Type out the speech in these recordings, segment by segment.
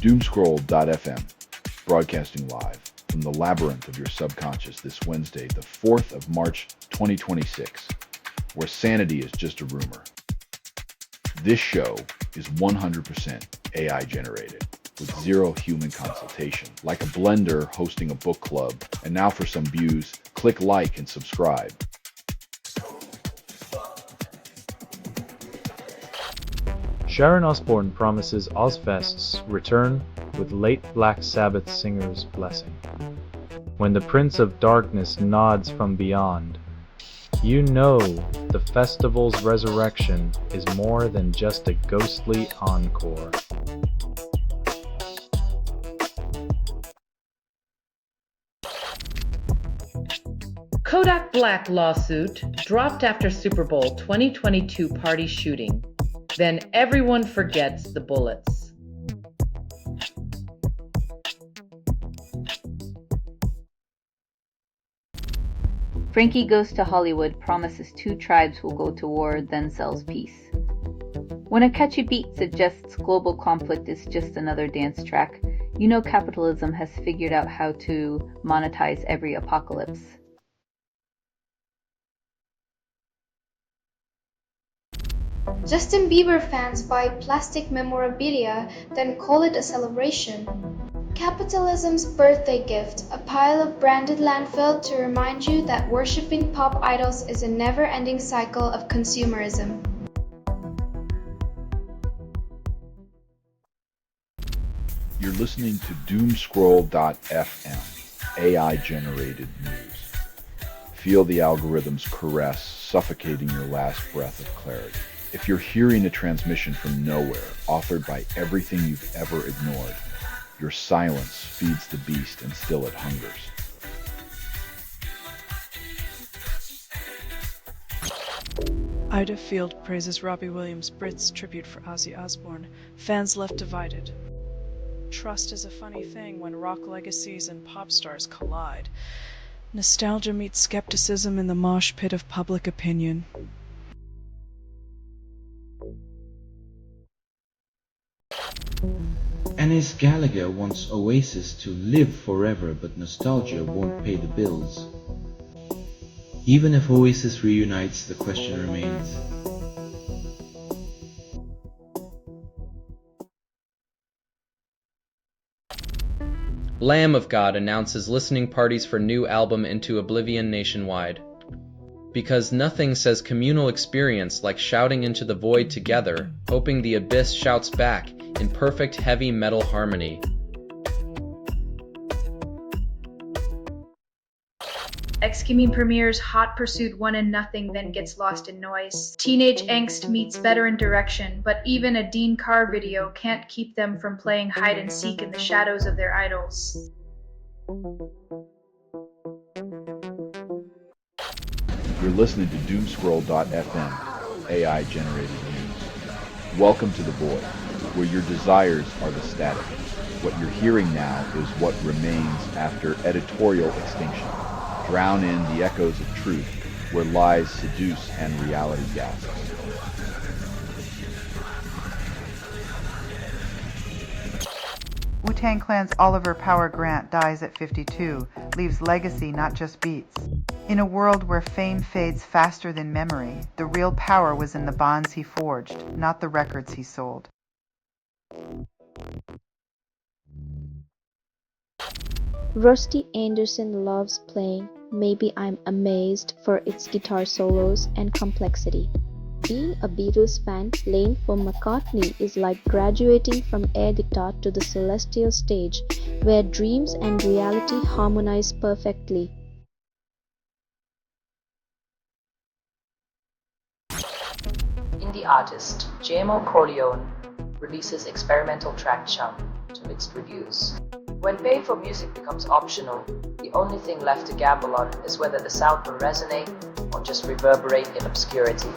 Doomscroll.fm, broadcasting live from the labyrinth of your subconscious this Wednesday, the 4th of March, 2026, where sanity is just a rumor. This show is 100% AI generated, with zero human consultation, like a blender hosting a book club. And now for some views, click like and subscribe. Sharon Osbourne promises Ozfest's return with late Black Sabbath singer's blessing. When the Prince of Darkness nods from beyond, you know the festival's resurrection is more than just a ghostly encore. Kodak Black lawsuit dropped after Super Bowl 2022 party shooting. Then everyone forgets the bullets. Frankie Goes to Hollywood promises two tribes will go to war, then sells peace. When a catchy beat suggests global conflict is just another dance track, you know capitalism has figured out how to monetize every apocalypse. Justin Bieber fans buy plastic memorabilia, then call it a celebration. Capitalism's birthday gift, a pile of branded landfill to remind you that worshipping pop idols is a never-ending cycle of consumerism. You're listening to Doomscroll.fm, AI-generated news. Feel the algorithm's caress suffocating your last breath of clarity. If you're hearing a transmission from nowhere, authored by everything you've ever ignored, your silence feeds the beast and still it hungers. Ida Field praises Robbie Williams' Brits tribute for Ozzy Osbourne. Fans left divided. Trust is a funny thing when rock legacies and pop stars collide. Nostalgia meets skepticism in the mosh pit of public opinion. Ennis Gallagher wants Oasis to live forever, but nostalgia won't pay the bills. Even if Oasis reunites, the question remains. Lamb of God announces listening parties for new album Into Oblivion nationwide. Because nothing says communal experience like shouting into the void together, hoping the abyss shouts back in perfect heavy metal harmony. Excommun premieres Hot Pursuit 1 and Nothing, then gets lost in noise. Teenage angst meets veteran direction, but even a Dean Carr video can't keep them from playing hide and seek in the shadows of their idols. You're listening to Doomscroll.fm, AI-generated news. Welcome to the void, where your desires are the static. What you're hearing now is what remains after editorial extinction. Drown in the echoes of truth, where lies seduce and reality gasps. Wu-Tang Clan's Oliver Power Grant dies at 52, leaves legacy, not just beats. In a world where fame fades faster than memory, the real power was in the bonds he forged, not the records he sold. Rusty Anderson loves playing Maybe I'm Amazed for its guitar solos and complexity. Being a Beatles fan playing for McCartney is like graduating from air guitar to the celestial stage, where dreams and reality harmonize perfectly. Indie artist JMO Corleone releases experimental track Chum to mixed reviews. When paid for music becomes optional, the only thing left to gamble on is whether the sound will resonate or just reverberate in obscurity.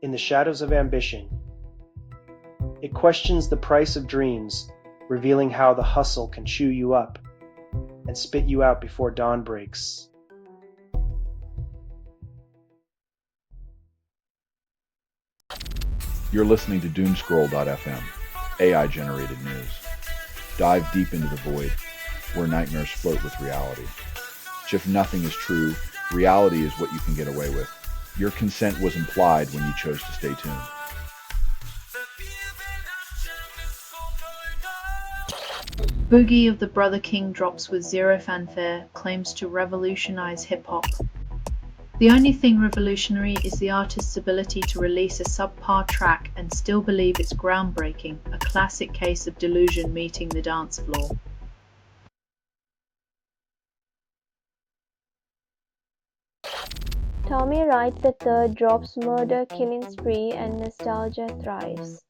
In the Shadows of Ambition, it questions the price of dreams, revealing how the hustle can chew you up and spit you out before dawn breaks. You're listening to Doomscroll.fm, AI-generated news. Dive deep into the void, where nightmares float with reality. If nothing is true, reality is what you can get away with. Your consent was implied when you chose to stay tuned. Boogie of the Brother King drops with zero fanfare, claims to revolutionize hip-hop. The only thing revolutionary is the artist's ability to release a subpar track and still believe it's groundbreaking, a classic case of delusion meeting the dance floor. Tommy writes the third drops murder, killing spree, and nostalgia thrives.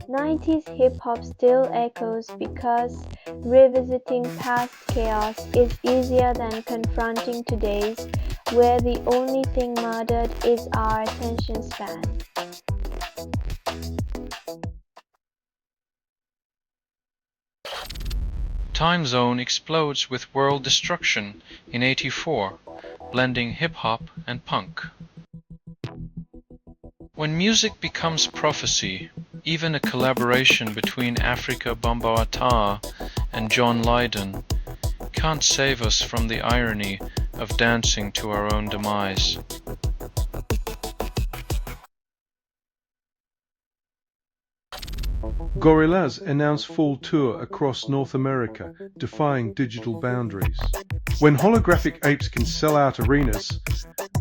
90s hip-hop still echoes because revisiting past chaos is easier than confronting today's, where the only thing murdered is our attention span. Time Zone explodes with world destruction in '84, blending hip-hop and punk. When music becomes prophecy, even a collaboration between Afrika Bambaataa and John Lydon can't save us from the irony of dancing to our own demise. Gorillaz announce fall tour across North America, defying digital boundaries. When holographic apes can sell out arenas,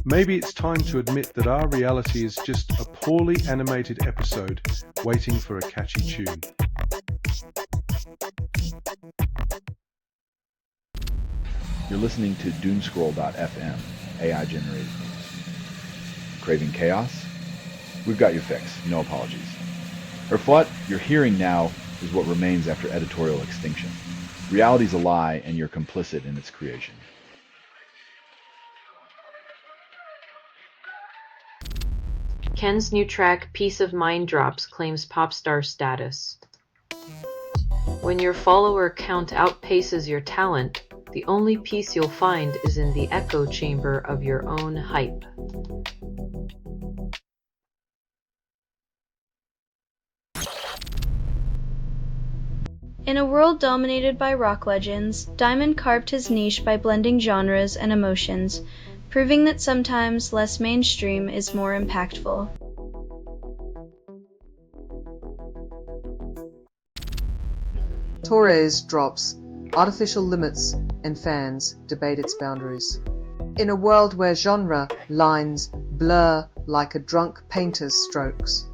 maybe it's time to admit that our reality is just a poorly animated episode waiting for a catchy tune. You're listening to Doomscroll.fm, AI-generated news. Craving chaos? We've got your fix, no apologies. Or what you're hearing now is what remains after editorial extinction. Reality's a lie, and you're complicit in its creation. Ken's new track, Peace of Mind Drops, claims pop star status. When your follower count outpaces your talent, the only peace you'll find is in the echo chamber of your own hype. In a world dominated by rock legends, Diamond carved his niche by blending genres and emotions, proving that sometimes less mainstream is more impactful. Torres drops artificial limits and fans debate its boundaries. In a world where genre lines blur like a drunk painter's strokes,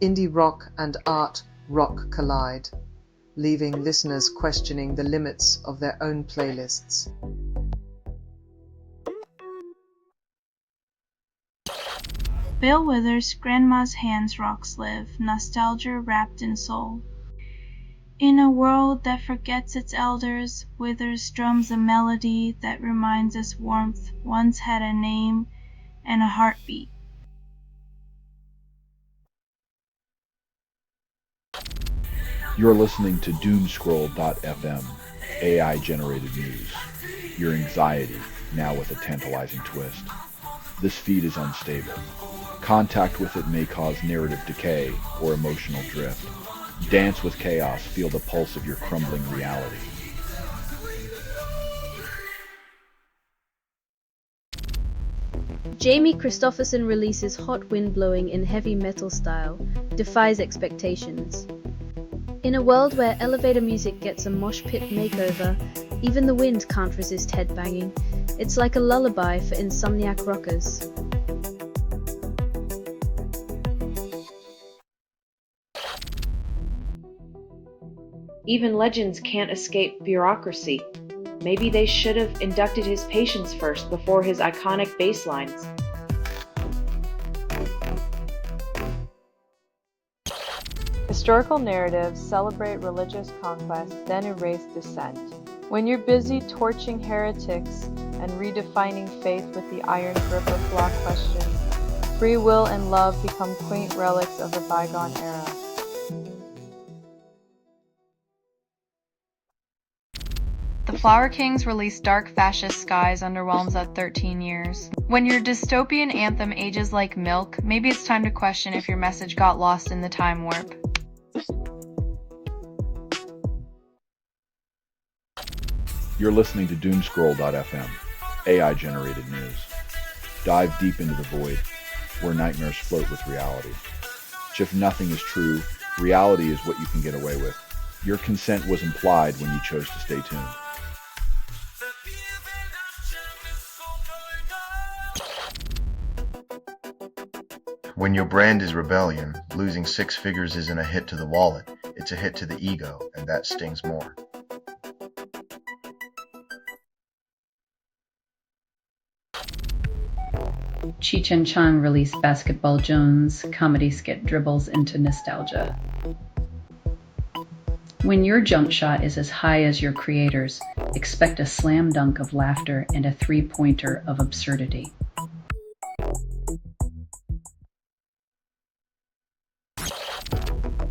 indie rock and art rock collide, leaving listeners questioning the limits of their own playlists. Bill Withers' Grandma's Hands Rocks Live, nostalgia wrapped in soul. In a world that forgets its elders, Withers strums a melody that reminds us warmth once had a name and a heartbeat. You're listening to Doomscroll.fm, AI-generated news. Your anxiety, now with a tantalizing twist. This feed is unstable. Contact with it may cause narrative decay or emotional drift. Dance with chaos, feel the pulse of your crumbling reality. Jamie Christopherson releases Hot Wind Blowing in heavy metal style, defies expectations. In a world where elevator music gets a mosh pit makeover, even the wind can't resist headbanging. It's like a lullaby for insomniac rockers. Even legends can't escape bureaucracy. Maybe they should have inducted his patients first before his iconic bass lines. Historical narratives celebrate religious conquest, then erase dissent. When you're busy torching heretics and redefining faith with the iron grip of law questions, free will and love become quaint relics of a bygone era. The Flower Kings released Dark Fascist Skies underwhelms at 13 years. When your dystopian anthem ages like milk, maybe it's time to question if your message got lost in the time warp. You're listening to Doomscroll.fm, AI-generated news. Dive deep into the void, where nightmares float with reality. If nothing is true, reality is what you can get away with. Your consent was implied when you chose to stay tuned. When your brand is rebellion, losing 6 figures isn't a hit to the wallet, it's a hit to the ego, and that stings more. Cheech and Chong released Basketball Jones, comedy skit dribbles into nostalgia. When your jump shot is as high as your creators, expect a slam dunk of laughter and a three-pointer of absurdity.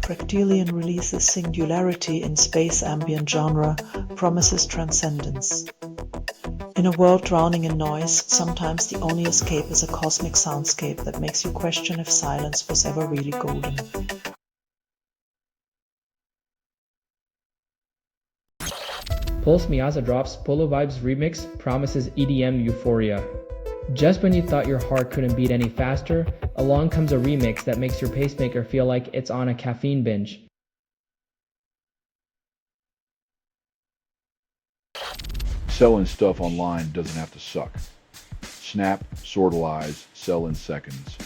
Fractalian releases Singularity in space ambient genre, promises transcendence. In a world drowning in noise, sometimes the only escape is a cosmic soundscape that makes you question if silence was ever really golden. Pulse Miaza drops Polo Vibes remix promises EDM euphoria. Just when you thought your heart couldn't beat any faster, along comes a remix that makes your pacemaker feel like it's on a caffeine binge. Selling stuff online doesn't have to suck. Snap, sortalize, sell in seconds.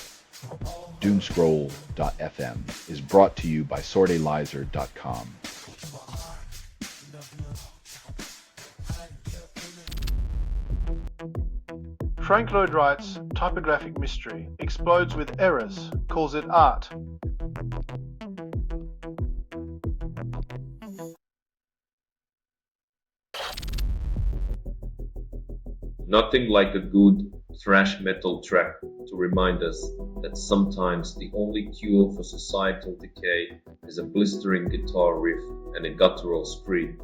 Doomscroll.fm is brought to you by sortalizer.com. Frank Lloyd Wright's typographic mystery explodes with errors, calls it art. Nothing like a good thrash metal track to remind us that sometimes the only cure for societal decay is a blistering guitar riff and a guttural scream.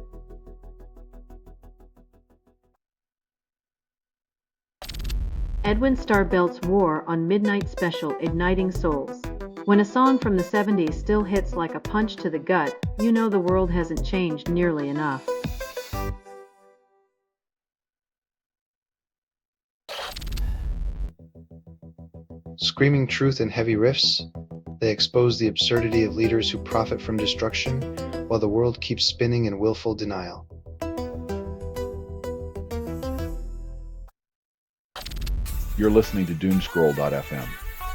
Edwin Starr belts war on Midnight Special Igniting Souls. When a song from the 70s still hits like a punch to the gut, you know the world hasn't changed nearly enough. Screaming truth in heavy riffs, they expose the absurdity of leaders who profit from destruction while the world keeps spinning in willful denial. You're listening to Doomscroll.fm,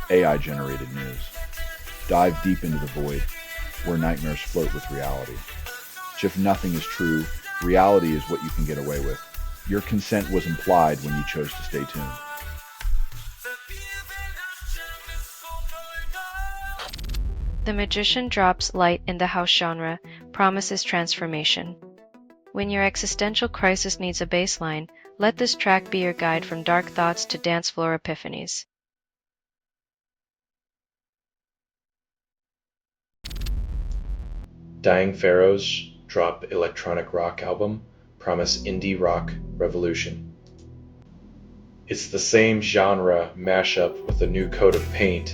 AI-generated news. Dive deep into the void, where nightmares float with reality. If nothing is true, reality is what you can get away with. Your consent was implied when you chose to stay tuned. The Magician drops light in the house genre, promises transformation. When your existential crisis needs a baseline, let this track be your guide from dark thoughts to dance floor epiphanies. Dying Pharaohs drop electronic rock album, promise indie rock revolution. It's the same genre mashup with a new coat of paint,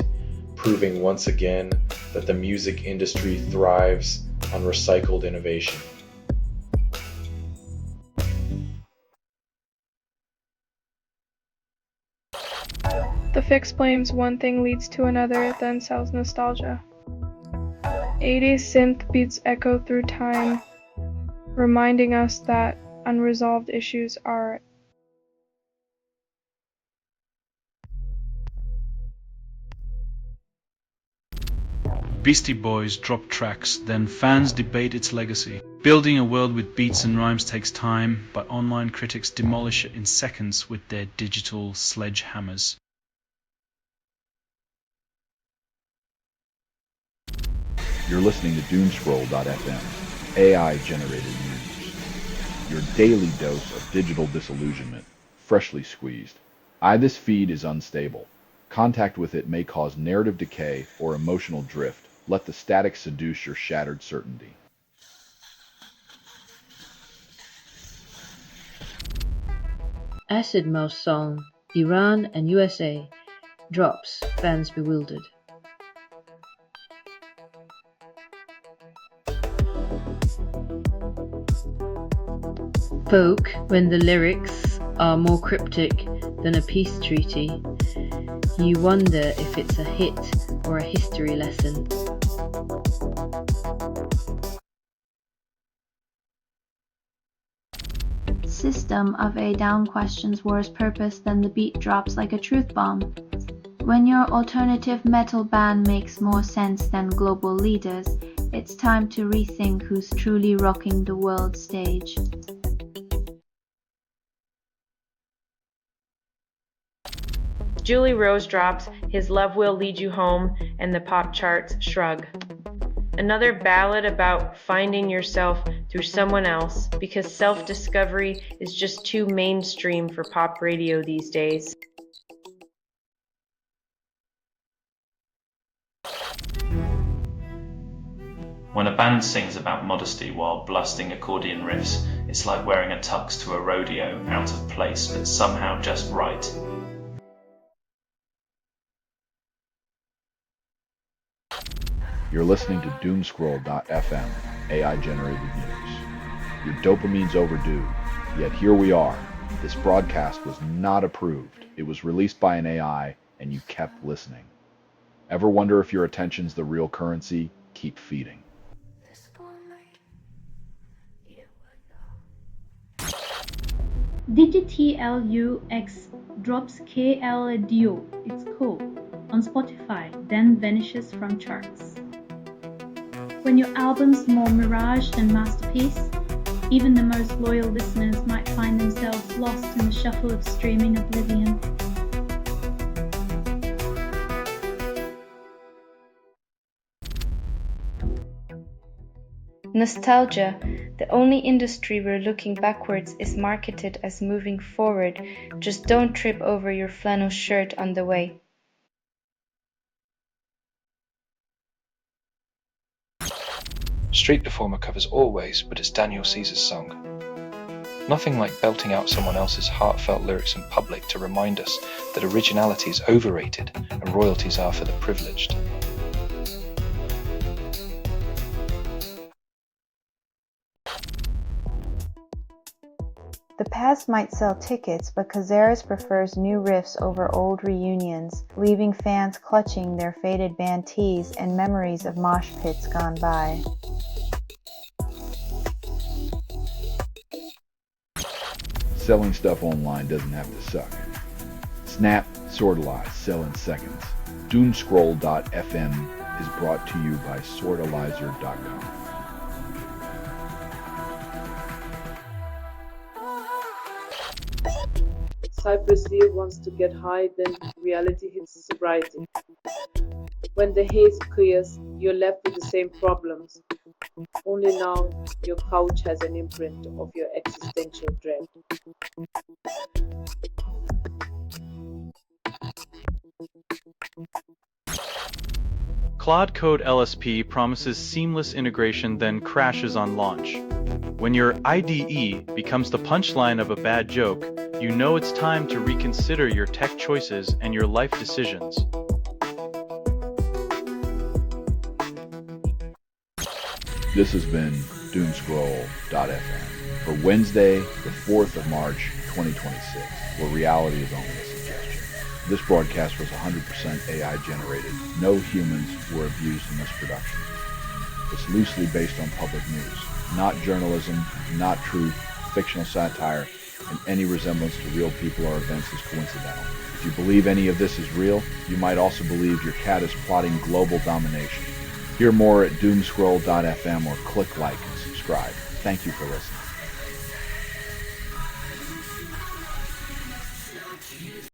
proving once again that the music industry thrives on recycled innovation. The Fix blames one thing leads to another, then sells nostalgia. 80s synth beats echo through time, reminding us that unresolved issues are Beastie Boys drop tracks, then fans debate its legacy. Building a world with beats and rhymes takes time, but online critics demolish it in seconds with their digital sledgehammers. You're listening to Doomscroll.fm, AI-generated news. Your daily dose of digital disillusionment, freshly squeezed. This feed is unstable. Contact with it may cause narrative decay or emotional drift. Let the static seduce your shattered certainty. Acid Mouse song, Iran and USA, drops, fans bewildered. Folk, when the lyrics are more cryptic than a peace treaty, you wonder if it's a hit or a history lesson. System of a Down questions worse purpose than the beat drops like a truth bomb. When your alternative metal band makes more sense than global leaders, it's time to rethink who's truly rocking the world stage. Julie Rose drops His Love Will Lead You Home and the pop charts shrug. Another ballad about finding yourself through someone else because self-discovery is just too mainstream for pop radio these days. When a band sings about modesty while blasting accordion riffs, it's like wearing a tux to a rodeo, out of place but somehow just right. You're listening to Doomscroll.fm, AI-generated news. Your dopamine's overdue, yet here we are. This broadcast was not approved. It was released by an AI, and you kept listening. Ever wonder if your attention's the real currency? Keep feeding. DigiTLUX drops KL Dio, it's cool, on Spotify, then vanishes from charts. When your album's more mirage than masterpiece, even the most loyal listeners might find themselves lost in the shuffle of streaming oblivion. Nostalgia, the only industry where looking backwards is marketed as moving forward. Just don't trip over your flannel shirt on the way. Street Performer covers Always, but it's Daniel Caesar's song. Nothing like belting out someone else's heartfelt lyrics in public to remind us that originality is overrated and royalties are for the privileged. The past might sell tickets, but Cazares prefers new riffs over old reunions, leaving fans clutching their faded band tees and memories of mosh pits gone by. Selling stuff online doesn't have to suck. Snap, Sortalize, sell in seconds. Doomscroll.fm is brought to you by Sortalizer.com. Cypress Hill wants to get high, then reality hits sobriety. When the haze clears, you're left with the same problems. Only now, your couch has an imprint of your existential dread. Claude Code LSP promises seamless integration then crashes on launch. When your IDE becomes the punchline of a bad joke, you know it's time to reconsider your tech choices and your life decisions. This has been Doomscroll.fm for Wednesday, the 4th of March, 2026, where reality is only a suggestion. This broadcast was 100% AI generated. No humans were abused in this production. It's loosely based on public news, not journalism, not truth, fictional satire, and any resemblance to real people or events is coincidental. If you believe any of this is real, you might also believe your cat is plotting global domination. Hear more at Doomscroll.fm or click like and subscribe. Thank you for listening.